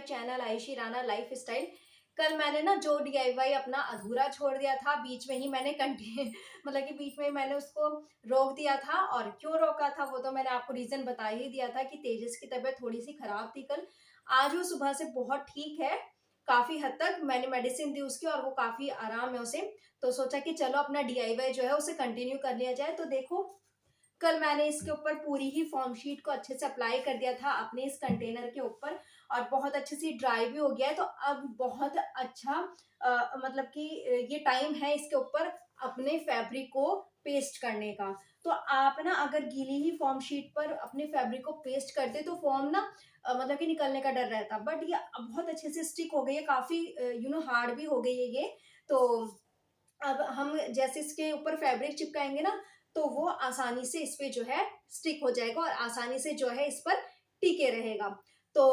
Channel Ayshi Rana lifestyle. कल मैंने ना जो डीआईवाई अपना अधूरा छोड़ दिया था, बीच में ही मैंने कंटिन्यू मतलब कि बीच में ही मैंने उसको रोक दिया था। और क्यों रोका था वो तो मैंने आपको रीजन बता ही दिया था कि तेजस की तबीयत थोड़ी सी खराब थी कल। आज वो सुबह से बहुत ठीक है, काफी हद तक मैंने मेडिसिन दी उसकी और वो काफी आराम है उसे। तो सोचा कि चलो अपना डीआईवाई जो है उसे कंटिन्यू कर लिया जाए। तो देखो, कल मैंने इसके ऊपर पूरी ही फॉर्म शीट को अच्छे से अप्लाई कर दिया था अपने इस कंटेनर के ऊपर, और बहुत अच्छे से ड्राई भी हो गया है। तो अब बहुत अच्छा मतलब कि ये टाइम है इसके ऊपर अपने फैब्रिक को पेस्ट करने का। तो आप ना अगर गीली ही फॉर्म शीट पर अपने फैब्रिक को पेस्ट करते तो फॉर्म ना मतलब कि निकलने का डर रहता, बट ये अब बहुत अच्छे से स्टिक हो गई है, काफी हार्ड भी हो गई है ये। तो अब हम जैसे इसके ऊपर फैब्रिक चिपकाएंगे ना, तो वो आसानी से इस पे जो है स्टिक हो जाएगा और आसानी से जो है इस पर टिके रहेगा। तो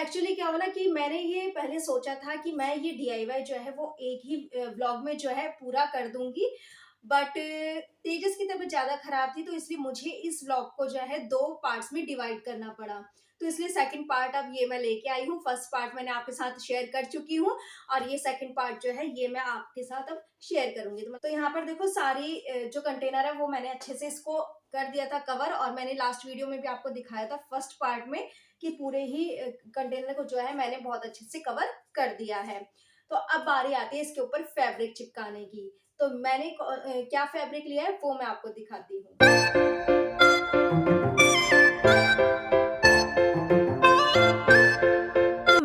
एक्चुअली क्या हुआ ना कि मैंने ये पहले सोचा था कि मैं ये डीआईवाई जो है वो एक ही व्लॉग में जो है पूरा कर दूंगी, बट तेजस की तबीयत ज्यादा खराब थी, तो इसलिए मुझे इस व्लॉग को जो है 2 पार्ट्स में डिवाइड करना पड़ा। तो इसलिए सेकंड पार्ट अब ये मैं लेके आई हूँ। फर्स्ट पार्ट मैंने आपके साथ शेयर कर चुकी हूँ और ये सेकंड पार्ट जो है ये मैं आपके साथ अब शेयर करूंगी। तो यहाँ पर देखो, सारी जो कंटेनर है वो मैंने अच्छे से इसको कर दिया था कवर, और मैंने लास्ट वीडियो में भी आपको दिखाया था फर्स्ट पार्ट में कि पूरे ही कंटेनर को जो है मैंने बहुत अच्छे से कवर कर दिया है। तो अब बारी आती है इसके ऊपर फैब्रिक चिपकाने की। तो मैंने क्या फैब्रिक लिया है वो मैं आपको दिखाती हूँ।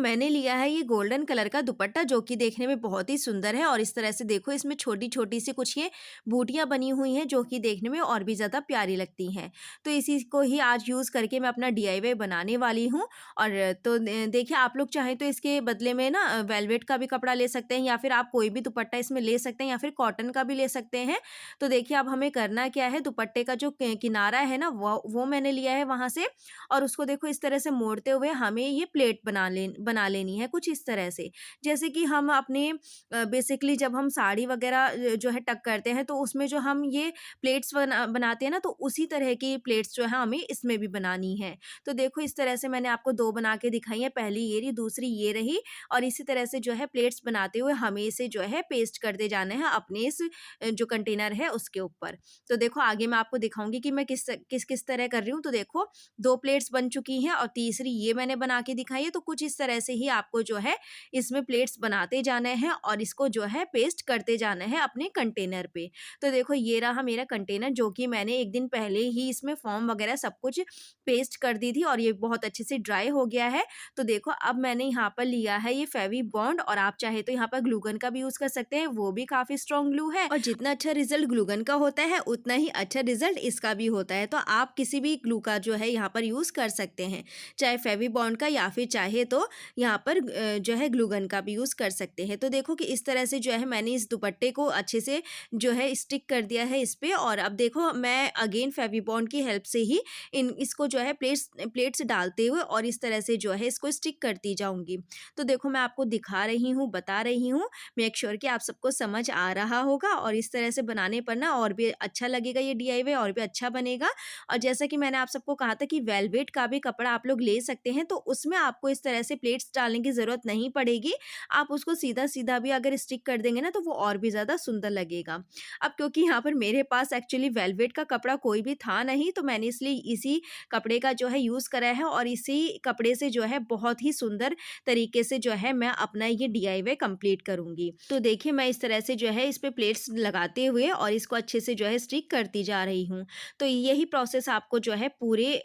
मैंने लिया है ये गोल्डन कलर का दुपट्टा, जो कि देखने में बहुत ही सुंदर है। और इस तरह से देखो, इसमें छोटी-छोटी सी कुछ ये बूटियाँ बनी हुई हैं, जो कि देखने में और भी ज़्यादा प्यारी लगती हैं। तो इसी को ही आज यूज़ करके मैं अपना डीआईवाई बनाने वाली हूँ। और तो देखिए, आप लोग चाहें तो इसके बदले में ना वेलवेट का भी कपड़ा ले सकते हैं, या फिर आप कोई भी दुपट्टा इसमें ले सकते हैं, या फिर कॉटन का भी ले सकते हैं। तो देखिए, अब हमें करना क्या है, दुपट्टे का जो किनारा है ना, वो मैंने लिया है वहाँ से, और उसको देखो इस तरह से मोड़ते हुए हमें ये प्लेट बना लेनी है कुछ इस तरह से। जैसे कि हम अपने बेसिकली जब हम साड़ी वगैरह जो है टक करते हैं, तो उसमें जो हम ये प्लेट्स बनाते हैं ना, तो उसी तरह की प्लेट्स जो है हमें इसमें भी बनानी है। तो देखो, इस तरह से मैंने आपको 2 बना के दिखाई है, पहली ये रही, दूसरी ये रही। और इसी तरह से जो है प्लेट्स बनाते हुए हमें इसे जो है पेस्ट करते जाना है अपने इस जो कंटेनर है उसके ऊपर। तो देखो, आगे मैं आपको दिखाऊँगी कि मैं किस तरह कर रही हूँ। तो देखो, 2 प्लेट्स बन चुकी हैं और तीसरी ये मैंने बना के दिखाई है। तो कुछ इस तरह से ही आपको जो है इसमें प्लेट्स बनाते जाने हैं और इसको जो है पेस्ट करते जाना है अपने कंटेनर पे। तो देखो, ये रहा मेरा कंटेनर, जो कि मैंने एक दिन पहले ही इसमें फॉर्म वगैरह सब कुछ पेस्ट कर दी थी, और ये बहुत अच्छे से ड्राई हो गया है। तो देखो, अब मैंने यहाँ पर लिया है ये फेवी बॉन्ड, और आप चाहे तो यहाँ पर ग्लूगन का भी यूज कर सकते हैं, वो भी काफी स्ट्रॉन्ग ग्लू है। और जितना अच्छा रिजल्ट ग्लूगन का होता है, उतना ही अच्छा रिजल्ट इसका भी होता है। तो आप किसी भी ग्लू का जो है यहाँ पर यूज कर सकते हैं, चाहे फेवी बॉन्ड का, या फिर चाहे तो यहाँ पर जो है ग्लूगन का भी यूज कर सकते हैं। तो देखो कि इस तरह से जो है मैंने इस दुपट्टे को अच्छे से जो है स्टिक कर दिया है इस पे। और अब देखो, मैं अगेन फेवी बॉन्ड की हेल्प से ही इसको जो है प्लेट्स डालते हुए और इस तरह से जो है इसको स्टिक करती जाऊंगी। तो देखो, मैं आपको दिखा रही हूँ, बता रही हूँ, मेक श्योर कि आप सबको समझ आ रहा होगा। और इस तरह से बनाने पर ना और भी अच्छा लगेगा, ये डीआईवाई और भी अच्छा बनेगा। और जैसा कि मैंने आप सबको कहा था कि वेलवेट का भी कपड़ा आप लोग ले सकते हैं, तो उसमें आपको इस तरह से प्लेट्स डालने की ज़रूरत नहीं पड़ेगी। आप उसको सीधा-सीधा भी अगर स्टिक कर देंगे ना, तो वो और भी ज़्यादा सुंदर लगेगा। अब क्योंकि यहाँ पर मेरे पास एक्चुअली वेलवेट का कपड़ा कोई भी था नहीं, तो मैंने इसलिए इसी कपड़े का जो है यूज़ करा है, और इसी कपड़े से जो है बहुत ही सुंदर तरीके से जो है मैं अपना ये डीआईवाई कंप्लीट करूँगी। तो देखिए, मैं इस तरह से जो है इस पे प्लेट्स लगाते हुए और इसको अच्छे से जो है स्टिक करती जा रही हूँ। तो यही प्रोसेस आपको जो है पूरे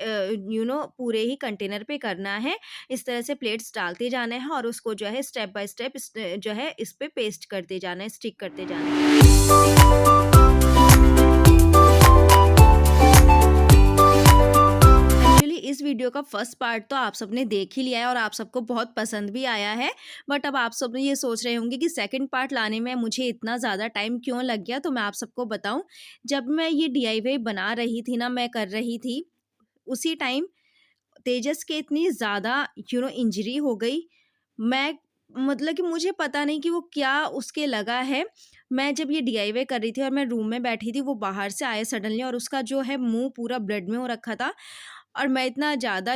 पूरे ही कंटेनर पे करना है। इस तरह से प्लेट्स डालते जाना है और उसको जो है स्टेप बाय स्टेप जो है इस पे पेस्ट करते जाना है, स्टिक करते जाना है। एक्चुअली इस वीडियो का फर्स्ट पार्ट तो आप सबने देख ही लिया है और आप सबको बहुत पसंद भी आया है। बट अब आप सब ये सोच रहे होंगे कि सेकंड पार्ट लाने में मुझे इतना ज़्यादा टाइम क्यों लग गया। तो मैं आप सबको बताऊं, जब मैं ये डीआईवाई बना रही थी ना, मैं कर रही थी, उसी टाइम तेजस के इतनी ज़्यादा इंजरी हो गई। मैं मतलब कि मुझे पता नहीं कि वो क्या उसके लगा है। मैं जब ये डीआईवाई कर रही थी और मैं रूम में बैठी थी, वो बाहर से आया सडनली, और उसका जो है मुँह पूरा ब्लड में हो रखा था। और मैं इतना ज़्यादा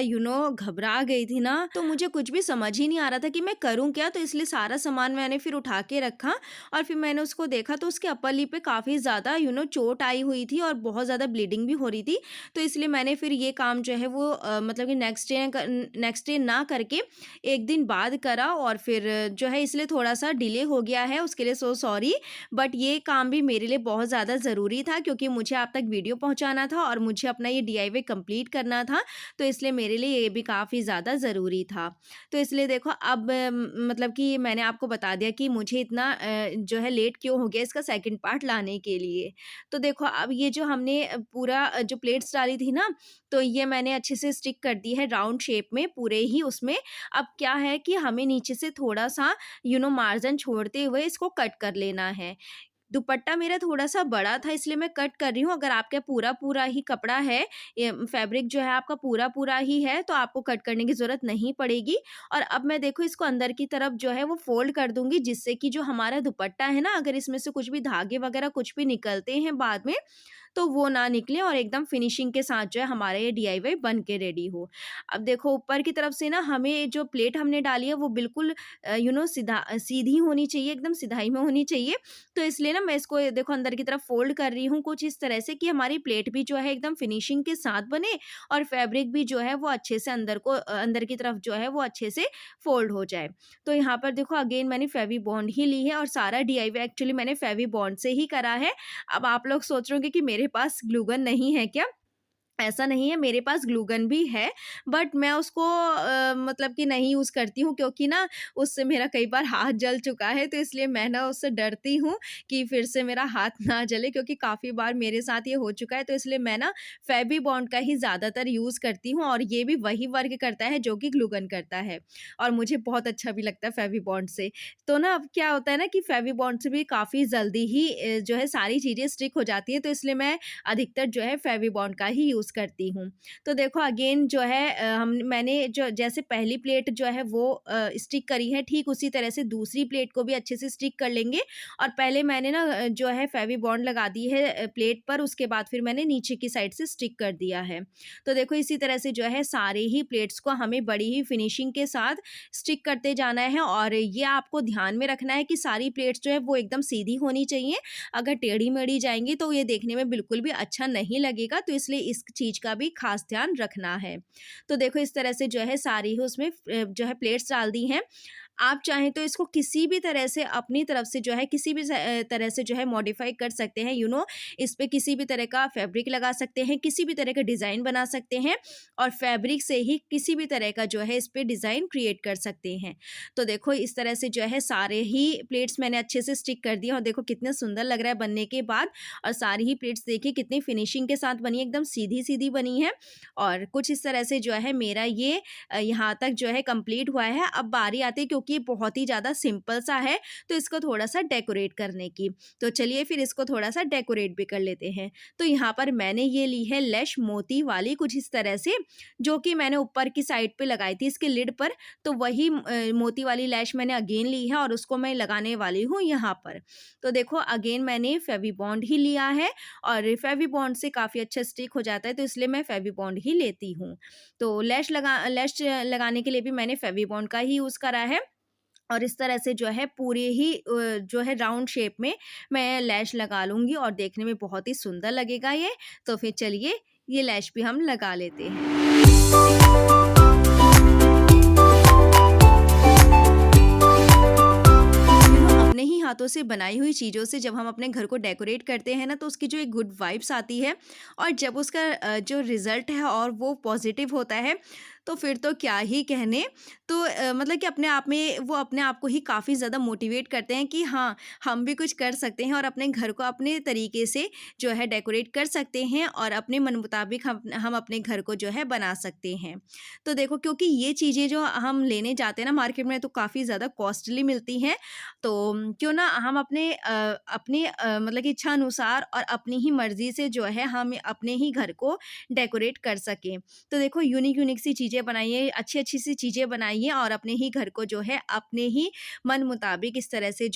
घबरा गई थी ना, तो मुझे कुछ भी समझ ही नहीं आ रहा था कि मैं करूँ क्या? तो इसलिए सारा सामान मैंने फिर उठा के रखा और फिर मैंने उसको देखा तो उसके अपर लिप पे काफ़ी ज़्यादा चोट आई हुई थी और बहुत ज़्यादा ब्लीडिंग भी हो रही थी। तो इसलिए मैंने फिर ये काम जो है वो मतलब कि नेक्स्ट डे ना करके 1 दिन बाद करा और फिर जो है इसलिए थोड़ा-सा डिले हो गया है, उसके लिए सो सॉरी। बट ये काम भी मेरे लिए बहुत ज़्यादा ज़रूरी था क्योंकि मुझे आप तक वीडियो पहुँचाना था और मुझे अपना ये डीआईवाई कंप्लीट करना था, तो इसलिए मेरे लिए ये भी काफ़ी ज़्यादा ज़रूरी था। तो इसलिए देखो अब मतलब कि मैंने आपको बता दिया कि मुझे इतना जो है लेट क्यों हो गया इसका सेकंड पार्ट लाने के लिए। तो देखो अब ये जो हमने पूरा जो प्लेट्स डाली थी ना, तो ये मैंने अच्छे से स्टिक कर दी है राउंड शेप में पूरे ही उसमें। अब क्या है कि हमें नीचे से थोड़ा-सा मार्जिन छोड़ते हुए इसको कट कर लेना है। दुपट्टा मेरा थोड़ा-सा बड़ा था इसलिए मैं कट कर रही हूँ, अगर आपका पूरा-पूरा ही कपड़ा है, ये फैब्रिक जो है आपका पूरा-पूरा ही है, तो आपको कट करने की ज़रूरत नहीं पड़ेगी। और अब मैं देखो इसको अंदर की तरफ जो है वो फ़ोल्ड कर दूँगी जिससे कि जो हमारा दुपट्टा है ना, अगर इसमें से कुछ भी धागे वगैरह कुछ भी निकलते हैं बाद में, तो वो ना निकले और एकदम फिनिशिंग के साथ जो है हमारा ये डीआईवाई बन के रेडी हो। अब देखो ऊपर की तरफ से ना हमें जो प्लेट हमने डाली है वो बिल्कुल सीधी होनी चाहिए, एकदम सिधाई में होनी चाहिए। तो इसलिए ना मैं इसको ये देखो अंदर की तरफ फ़ोल्ड कर रही हूँ कुछ इस तरह से कि हमारी प्लेट भी जो है एकदम फिनिशिंग के साथ बने और फैब्रिक भी जो है वो अच्छे से अंदर की तरफ जो है वो अच्छे से फ़ोल्ड हो जाए। तो यहाँ पर देखो अगेन मैंने फेवी बॉन्ड ही ली है और सारा डीआईवाई एक्चुअली मैंने फेवी बॉन्ड से ही करा है। अब आप लोग सोच रहे होंगे कि मेरे पास ग्लू गन नहीं है क्या? ऐसा नहीं है, मेरे पास ग्लू गन भी है, बट मैं उसको मतलब कि नहीं यूज़ करती हूँ क्योंकि ना उससे मेरा कई बार हाथ जल चुका है, तो इसलिए मैं ना उससे डरती हूँ कि फिर से मेरा हाथ ना जले क्योंकि काफ़ी बार मेरे साथ ये हो चुका है, तो इसलिए मैं ना फेवी बॉन्ड का ही ज़्यादातर यूज़ करती हूँ और ये भी वही वर्क करता है जो कि ग्लू गन करता है और मुझे बहुत अच्छा भी लगता है फेवी बॉन्ड से। तो ना अब क्या होता है ना कि फेवी बॉन्ड से भी काफ़ी जल्दी ही जो है सारी चीज़ें स्टिक हो जाती हैं, तो इसलिए मैं अधिकतर जो है फेवी बॉन्ड का ही यूज़ करती हूँ। तो देखो अगेन जो है मैंने जो जैसे पहली प्लेट जो है वो स्टिक करी है, ठीक उसी तरह से दूसरी प्लेट को भी अच्छे से स्टिक कर लेंगे और पहले मैंने ना जो है फेवी बॉन्ड लगा दी है प्लेट पर, उसके बाद फिर मैंने नीचे की साइड से स्टिक कर दिया है। तो देखो इसी तरह से जो है सारे ही प्लेट्स को हमें बड़ी ही फिनिशिंग के साथ स्टिक करते जाना है और ये आपको ध्यान में रखना है कि सारी प्लेट्स जो है वो एकदम सीधी होनी चाहिए। अगर टेढ़ी-मेढ़ी जाएँगी तो ये देखने में बिल्कुल भी अच्छा नहीं लगेगा, तो इसलिए इस चीज़ का भी ख़ास ध्यान रखना है। तो देखो इस तरह से जो है सारी ही उसमें जो है प्लेट्स डाल दी हैं। आप चाहें तो इसको किसी भी तरह से अपनी तरफ से जो है किसी भी तरह से जो है मॉडिफ़ाई कर सकते हैं, इस पे किसी भी तरह का फैब्रिक लगा सकते हैं, किसी भी तरह का डिज़ाइन बना सकते हैं और फैब्रिक से ही किसी भी तरह का जो है इस पे डिज़ाइन क्रिएट कर सकते हैं। तो देखो इस तरह से जो है सारे ही प्लेट्स मैंने अच्छे से स्टिक कर दिए और देखो कितने सुंदर लग रहा है बनने के बाद और सारी ही प्लेट्स देखिए कितनी फिनिशिंग के साथ बनी है, एकदम सीधी-सीधी बनी है और कुछ इस तरह से जो है मेरा ये यहाँ तक जो है कंप्लीट हुआ है। अब बारी आती है क्योंकि ये बहुत ही ज़्यादा सिंपल सा है, तो इसको थोड़ा-सा डेकोरेट करने की। तो चलिए फिर इसको थोड़ा-सा डेकोरेट भी कर लेते हैं। तो यहाँ पर मैंने ये ली है लैश मोती वाली कुछ इस तरह से, जो कि मैंने ऊपर की साइड पे लगाई थी इसके लिड पर, तो वही मोती वाली लैश मैंने अगेन ली है और उसको मैं लगाने वाली हूँ यहाँ पर। तो देखो अगेन मैंने फेवी बॉन्ड ही लिया है और फेवी बॉन्ड से काफ़ी अच्छा स्टिक हो जाता है, तो इसलिए मैं फेवी बॉन्ड ही लेती हूँ। तो लैश लगाने के लिए भी मैंने फेवी बॉन्ड का ही यूज़ करा है और इस तरह से जो है पूरे ही जो है राउंड शेप में मैं लैश लगा लूँगी और देखने में बहुत ही सुंदर लगेगा ये। तो फिर चलिए ये लैश भी हम लगा लेते हैं। अपने ही हाथों से बनाई हुई चीज़ों से जब हम अपने घर को डेकोरेट करते हैं ना, तो उसकी जो एक गुड वाइब्स आती है और जब उसका जो रिज़ल्ट है और वो पॉजिटिव होता है, तो फिर तो क्या ही कहने। तो मतलब कि अपने आप में वो अपने आप को ही काफ़ी ज़्यादा मोटिवेट करते हैं कि हाँ, हम भी कुछ कर सकते हैं और अपने घर को अपने तरीके से जो है डेकोरेट कर सकते हैं और अपने मन मुताबिक हम अपने घर को जो है बना सकते हैं। तो देखो क्योंकि ये चीज़ें जो हम लेने जाते हैं ना मार्केट में, तो काफ़ी ज़्यादा कॉस्टली मिलती हैं, तो क्यों ना हम अपने मतलब कि इच्छा अनुसार और अपनी ही मर्ज़ी से जो है हम अपने ही घर को डेकोरेट कर सकें। तो देखो यूनिक यूनिक सी चीज़ें चीज़ें बनाइए, अच्छी-अच्छी सी चीज़ें बनाइए और अपने ही घर को जो है अपने ही मन मुताबिक इस तरह से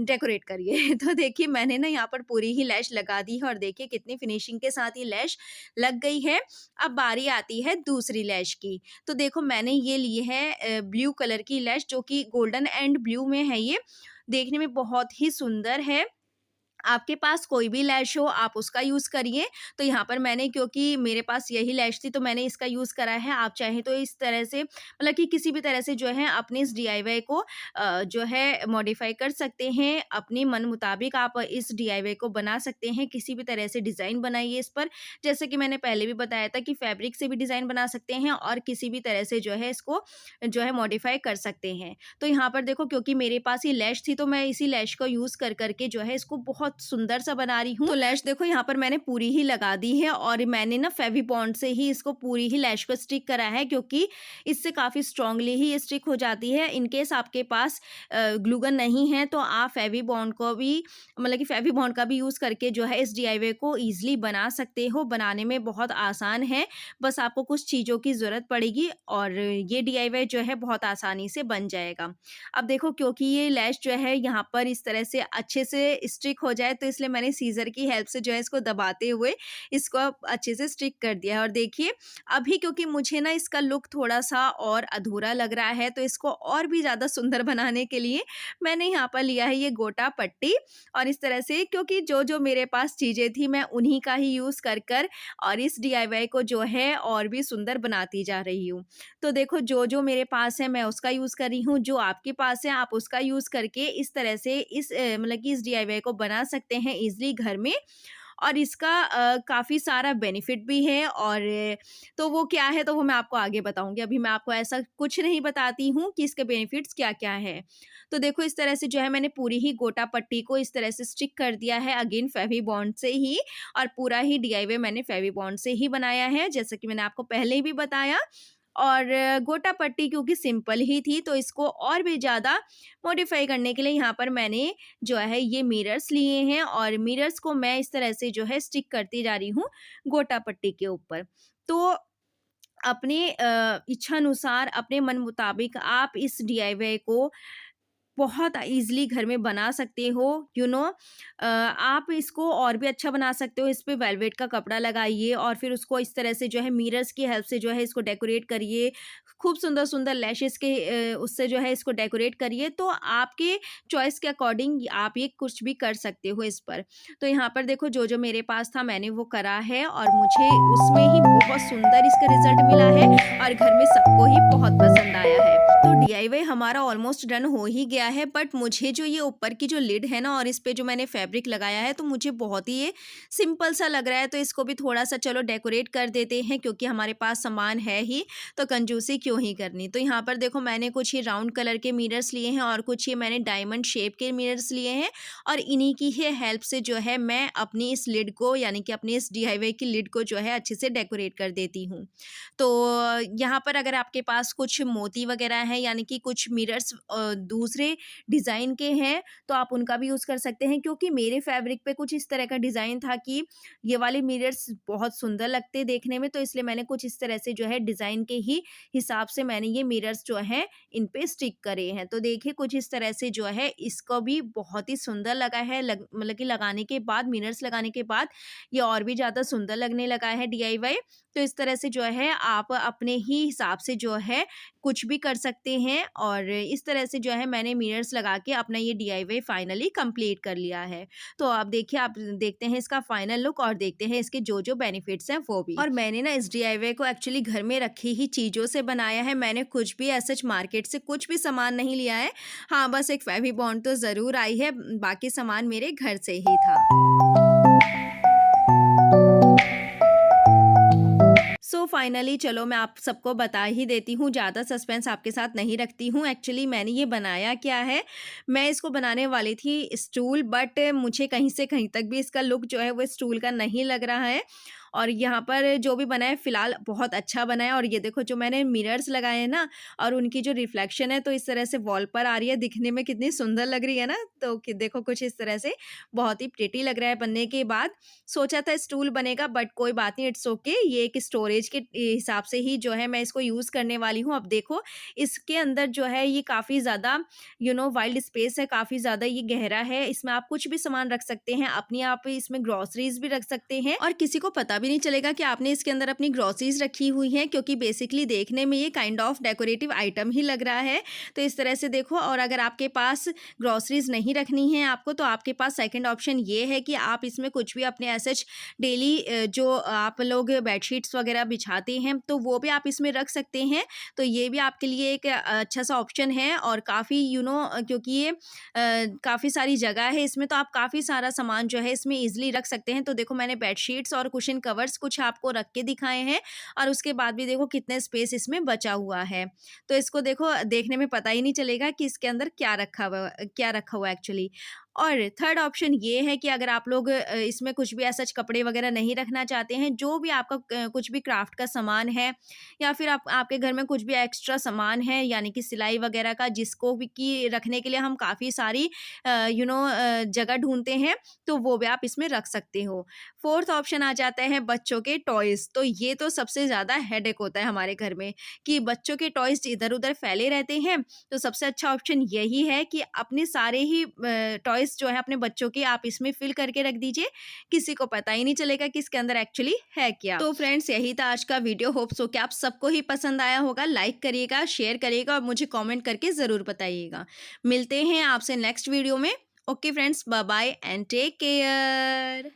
डेकोरेट करिए। तो देखिए मैंने ना यहाँ पर पूरी ही लैश लगा दी है और देखिए कितनी फिनिशिंग के साथ ये लैश लग गई है। अब बारी आती है दूसरी लैश की। तो देखो मैंने ये ली है ब्लू कलर की लैश जो कि गोल्डन एंड ब्लू में है ये। देखने में बहुत ही सुंदर है। आपके पास कोई भी लैश हो आप उसका यूज़ करिए। तो यहाँ पर मैंने क्योंकि मेरे पास यही लैश थी तो मैंने इसका यूज़ करा है। आप चाहें तो इस तरह से मतलब कि किसी भी तरह से जो है अपने इस डीआईवाई को जो है मॉडिफ़ाई कर सकते हैं। अपने मन मुताबिक आप इस डीआईवाई को बना सकते हैं। किसी भी तरह से डिज़ाइन बनाइए इस पर। जैसे कि मैंने पहले भी बताया था कि फैब्रिक से भी डिज़ाइन बना सकते हैं और किसी भी तरह से जो है इसको जो है मॉडिफ़ाई कर सकते हैं। तो यहाँ पर देखो क्योंकि मेरे पास ये लैश थी तो मैं इसी लैश को यूज़ कर के जो है इसको बहुत सुंदर सा बना रही हूँ। तो लैश देखो यहाँ पर मैंने पूरी ही लगा दी है और मैंने ना फेविबॉन्ड से ही इसको पूरी ही लैश को स्टिक करा है क्योंकि इससे काफ़ी स्ट्रांगली ही ये स्टिक हो जाती है। इन केस आपके पास ग्लू गन नहीं है तो आप फेविबॉन्ड को भी मतलब कि फेविबॉन्ड का भी यूज़ करके जो है इस डीआईवाई को ईज़िली बना सकते हो। बनाने में बहुत आसान है, बस आपको कुछ चीज़ों की ज़रूरत पड़ेगी और ये डीआईवाई जो है बहुत आसानी से बन जाएगा। अब देखो क्योंकि ये लैश जो है यहाँ पर इस तरह से अच्छे से स्टिक हो जाए तो इसलिए मैंने सीज़र की हेल्प से जो है इसको दबाते हुए इसको अब अच्छे से स्टिक कर दिया है। और देखिए अभी क्योंकि मुझे ना इसका लुक थोड़ा-सा और अधूरा लग रहा है तो इसको और भी ज़्यादा सुंदर बनाने के लिए मैंने यहाँ पर लिया है ये गोटा पट्टी और इस तरह से क्योंकि जो-जो मेरे पास चीज़ें थी मैं उन्हीं का ही यूज़ कर और इस डीआईवाई को जो है और भी सुंदर बनाती जा रही हूँ। तो देखो जो-जो मेरे पास है मैं उसका यूज़ कर रही हूँ, जो आपके पास है आप उसका यूज़ करके इस तरह से मतलब कि इस डीआईवाई को बना सकते हैं ईज़िली घर में और इसका काफ़ी सारा बेनिफिट भी है और तो वो क्या है तो वो मैं आपको आगे बताऊँगी। अभी मैं आपको ऐसा कुछ नहीं बताती हूँ कि इसके बेनिफिट्स क्या-क्या हैं। तो देखो इस तरह से जो है मैंने पूरी ही गोटा पट्टी को इस तरह से स्टिक कर दिया है अगेन फेविबॉन्ड से ही और पूरा ही डीआईवाई मैंने फेविबॉन्ड से ही बनाया है, जैसा कि मैंने आपको पहले भी बताया। और गोटा पट्टी क्योंकि सिंपल ही थी तो इसको और भी ज़्यादा मॉडिफ़ाई करने के लिए यहाँ पर मैंने जो है ये मिरर्स लिए हैं और मिरर्स को मैं इस तरह से जो है स्टिक करती जा रही हूँ गोटा पट्टी के ऊपर। तो अपने इच्छानुसार अपने मन मुताबिक आप इस डीआईवाई को बहुत ईज़िली घर में बना सकते हो। आप इसको और भी अच्छा बना सकते हो, इस पे वेलवेट का कपड़ा लगाइए और फिर उसको इस तरह से जो है मिरर्स की हेल्प से जो है इसको डेकोरेट करिए। खूब सुंदर-सुंदर लैशेज़ के उससे जो है इसको डेकोरेट करिए, तो आपके चॉइस के अकॉर्डिंग आप ये कुछ भी कर सकते हो इस पर। तो यहाँ पर देखो जो-जो मेरे पास था मैंने वो करा है और मुझे उसमें ही बहुत सुंदर इसका रिज़ल्ट मिला है और घर में सबको ही बहुत पसंद आया है। तो डीआईवाई हमारा ऑलमोस्ट डन हो ही गया है बट मुझे जो ये ऊपर की जो लिड है ना और इस पे जो मैंने फैब्रिक लगाया है तो मुझे बहुत ही ये सिंपल सा लग रहा है तो इसको भी थोड़ा सा चलो डेकोरेट कर देते हैं क्योंकि हमारे पास सामान है ही तो कंजूसी क्यों ही करनी। तो यहाँ पर देखो मैंने कुछ ये राउंड कलर के मिरर्स लिए हैं और कुछ ये मैंने डायमंड शेप के मिरर्स लिए हैं और इन्हीं की ही हेल्प से जो है मैं अपनी इस लिड को यानी कि अपनी इस डीआईवाई की लिड को जो है अच्छे से डेकोरेट कर देती हूँ। तो यहाँ पर अगर आपके पास कुछ मोती वगैरह हैं यानी कि कुछ मिरर्स दूसरे डिज़ाइन के हैं तो आप उनका भी यूज़ कर सकते हैं क्योंकि मेरे फैब्रिक पे कुछ इस तरह का डिज़ाइन था कि ये वाले मिरर्स बहुत सुंदर लगते देखने में तो इसलिए मैंने कुछ इस तरह से जो है डिज़ाइन के ही हिसाब से मैंने ये मिरर्स जो हैं इन पे स्टिक करे हैं। तो देखिए कुछ इस तरह से जो है इसको भी बहुत ही सुंदर लगा है मतलब कि लगाने के बाद मिरर्स लगाने के बाद ये और भी ज़्यादा सुंदर लगने लगा है डीआईवाई। तो इस तरह से जो है आप अपने ही हिसाब से जो है कुछ भी कर सकते हैं और इस तरह से जो है मैंने मिरर्स लगा के अपना ये डीआईवाई फाइनली कंप्लीट कर लिया है। तो आप देखिए आप देखते हैं इसका फाइनल लुक और देखते हैं इसके जो-जो बेनिफिट्स हैं वो भी। और मैंने ना इस डीआईवाई को एक्चुअली घर में रखी ही चीज़ों से बनाया है। मैंने कुछ भी एज़ सच मार्केट से कुछ भी सामान नहीं लिया है। हाँ, बस एक फेविबॉन्ड तो ज़रूर आई है, बाकी सामान मेरे घर से ही था। सो फाइनली चलो मैं आप सबको बता ही देती हूँ, ज़्यादा सस्पेंस आपके साथ नहीं रखती हूँ। एक्चुअली मैंने ये बनाया क्या है, मैं इसको बनाने वाली थी स्टूल बट मुझे कहीं से कहीं तक भी इसका लुक जो है वो स्टूल का नहीं लग रहा है और यहाँ पर जो भी बना है फ़िलहाल बहुत अच्छा बना है। और ये देखो जो मैंने मिरर्स लगाए हैं ना और उनकी जो रिफ्लेक्शन है तो इस तरह से वॉल पर आ रही है, दिखने में कितनी सुंदर लग रही है ना। तो कि देखो कुछ इस तरह से बहुत ही प्रिटी लग रहा है बनने के बाद। सोचा था स्टूल बनेगा बट कोई बात नहीं, इट्स ओके। ये एक स्टोरेज के हिसाब से ही जो है मैं इसको यूज़ करने वाली हूँ। अब देखो इसके अंदर जो है ये काफ़ी ज़्यादा वाइल्ड स्पेस है, काफ़ी ज़्यादा ये गहरा है। इसमें आप कुछ भी सामान रख सकते हैं, अपनी आप इसमें ग्रोसरीज़ भी रख सकते हैं और किसी को पता भी नहीं चलेगा कि आपने इसके अंदर अपनी ग्रोसरीज़ रखी हुई हैं, क्योंकि बेसिकली देखने में ये काइंड ऑफ डेकोरेटिव आइटम ही लग रहा है। तो इस तरह से देखो, और अगर आपके पास ग्रोसरीज़ नहीं रखनी है आपको, तो आपके पास सेकंड ऑप्शन ये है कि आप इसमें कुछ भी अपने ऐसे डेली जो आप लोग बेडशीट्स वगैरह बिछाते हैं तो वो भी आप इसमें रख सकते हैं। तो ये भी आपके लिए एक अच्छा सा ऑप्शन है और काफ़ी क्योंकि ये काफ़ी सारी जगह है इसमें, तो आप काफ़ी सारा सामान जो है इसमें ईज़िली रख सकते हैं। तो देखो मैंने बेडशीट्स और कुशन कवर्स कुछ आपको रख के दिखाए हैं और उसके बाद भी देखो कितने स्पेस इसमें बचा हुआ है। तो इसको देखो देखने में पता ही नहीं चलेगा कि इसके अंदर क्या रखा हुआ है एक्चुअली। और थर्ड ऑप्शन ये है कि अगर आप लोग इसमें कुछ भी ऐसा कपड़े वगैरह नहीं रखना चाहते हैं, जो भी आपका कुछ भी क्राफ्ट का सामान है या फिर आपके घर में कुछ भी एक्स्ट्रा सामान है, यानी कि सिलाई वगैरह का, जिसको भी कि रखने के लिए हम काफ़ी सारी जगह ढूँढते हैं, तो वो भी आप इसमें रख सकते हो। फोर्थ ऑप्शन आ जाता है बच्चों के टॉयज़। तो ये तो सबसे ज़्यादा हेडेक होता है हमारे घर में कि बच्चों के टॉयज़ इधर-उधर फैले रहते हैं। तो सबसे अच्छा ऑप्शन यही है कि अपने सारे ही टॉयज़ जो है अपने बच्चों के आप इसमें फिल करके रख दीजिए। किसी को पता ही नहीं चलेगा कि इसके अंदर एक्चुअली है क्या। तो फ्रेंड्स यही था आज का वीडियो। होप सो कि आप सबको ही पसंद आया होगा। लाइक करिएगा, शेयर करिएगा और मुझे कमेंट करके ज़रूर बताइएगा। मिलते हैं आपसे नेक्स्ट वीडियो में। Okay friends, bye bye and take care.